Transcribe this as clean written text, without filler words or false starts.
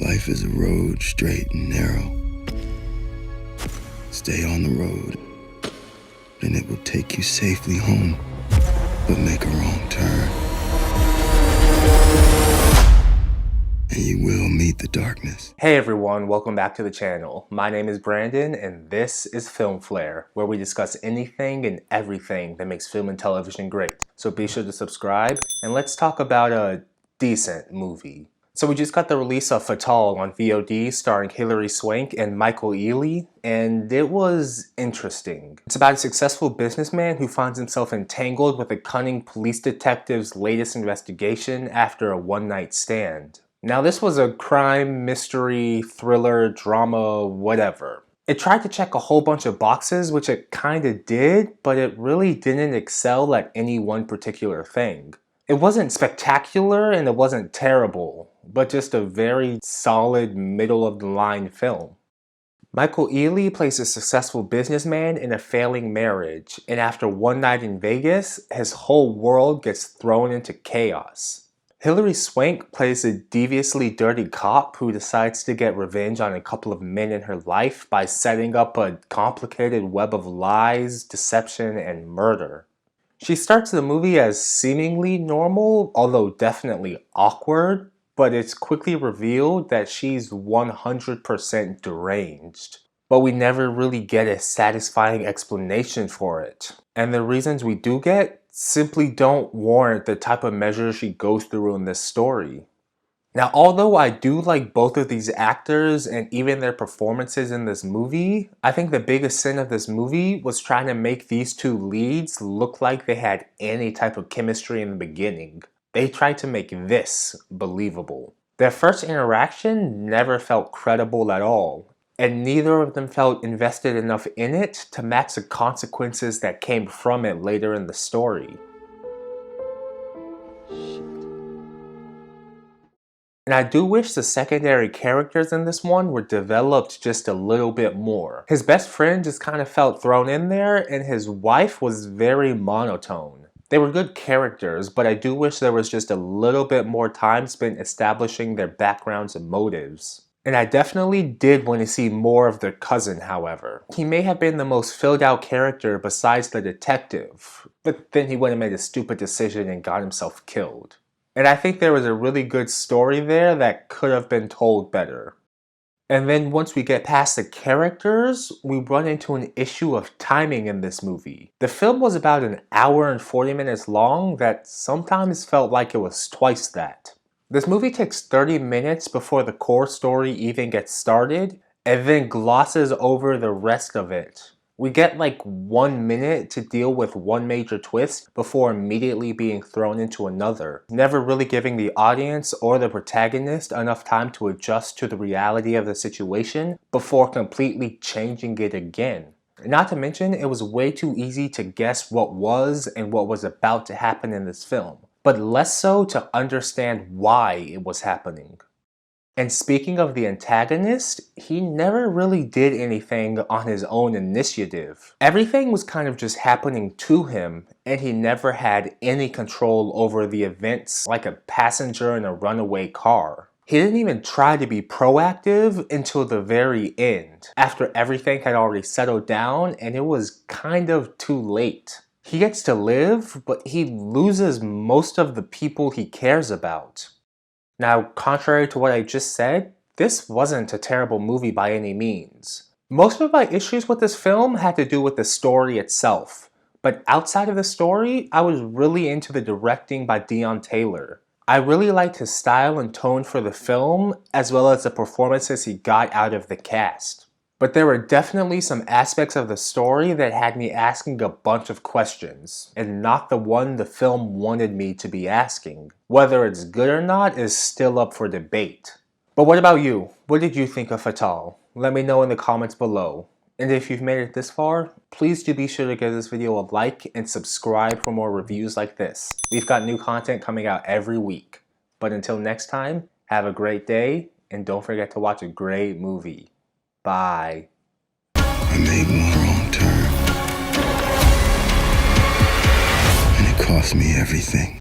Life is a road, straight and narrow. Stay on the road, and it will take you safely home. But make a wrong turn, and you will meet the darkness. Hey everyone, welcome back to the channel. My name is Brandon, and this is Film Flare, where we discuss anything and everything that makes film and television great. So be sure to subscribe, and let's talk about a decent movie. So we just got the release of Fatale on VOD, starring Hilary, Swank, and Michael Ealy, and it was interesting. It's about a successful businessman who finds himself entangled with a cunning police detective's latest investigation after a one-night stand. Now this was a crime, mystery, thriller, drama, whatever. It tried to check a whole bunch of boxes, which it kinda did, but it really didn't excel at any one particular thing. It wasn't spectacular and it wasn't terrible, but just a very solid middle-of-the-line film. Michael Ealy plays a successful businessman in a failing marriage, and after one night in Vegas, his whole world gets thrown into chaos. Hilary Swank plays a deviously dirty cop who decides to get revenge on a couple of men in her life by setting up a complicated web of lies, deception, and murder. She starts the movie as seemingly normal, although definitely awkward, but it's quickly revealed that she's 100% deranged. But we never really get a satisfying explanation for it. And the reasons we do get simply don't warrant the type of measures she goes through in this story. Now, although I do like both of these actors and even their performances in this movie, I think the biggest sin of this movie was trying to make these two leads look like they had any type of chemistry in the beginning. They tried to make this believable. Their first interaction never felt credible at all, and neither of them felt invested enough in it to match the consequences that came from it later in the story. And I do wish the secondary characters in this one were developed just a little bit more. His best friend just kind of felt thrown in there, and his wife was very monotone. They were good characters, but I do wish there was just a little bit more time spent establishing their backgrounds and motives. And I definitely did want to see more of their cousin, however. He may have been the most filled out character besides the detective, but then he went and made a stupid decision and got himself killed. And I think there was a really good story there that could have been told better. And then once we get past the characters, we run into an issue of timing in this movie. The film was about an hour and 40 minutes long that sometimes felt like it was twice that. This movie takes 30 minutes before the core story even gets started, and then glosses over the rest of it. We get like 1 minute to deal with one major twist before immediately being thrown into another, never really giving the audience or the protagonist enough time to adjust to the reality of the situation before completely changing it again. Not to mention, it was way too easy to guess what was and what was about to happen in this film, but less so to understand why it was happening. And speaking of the antagonist, he never really did anything on his own initiative. Everything was kind of just happening to him, and he never had any control over the events like a passenger in a runaway car. He didn't even try to be proactive until the very end, after everything had already settled down and it was kind of too late. He gets to live, but he loses most of the people he cares about. Now, contrary to what I just said, this wasn't a terrible movie by any means. Most of my issues with this film had to do with the story itself, but outside of the story, I was really into the directing by Deon. I really liked his style and tone for the film, as well as the performances he got out of the cast. But there were definitely some aspects of the story that had me asking a bunch of questions, and not the one the film wanted me to be asking. Whether it's good or not is still up for debate. But what about you? What did you think of Fatale? Let me know in the comments below. And if you've made it this far, please do be sure to give this video a like and subscribe for more reviews like this. We've got new content coming out every week. But until next time, have a great day, and don't forget to watch a great movie. Bye. I made one wrong turn, and it cost me everything.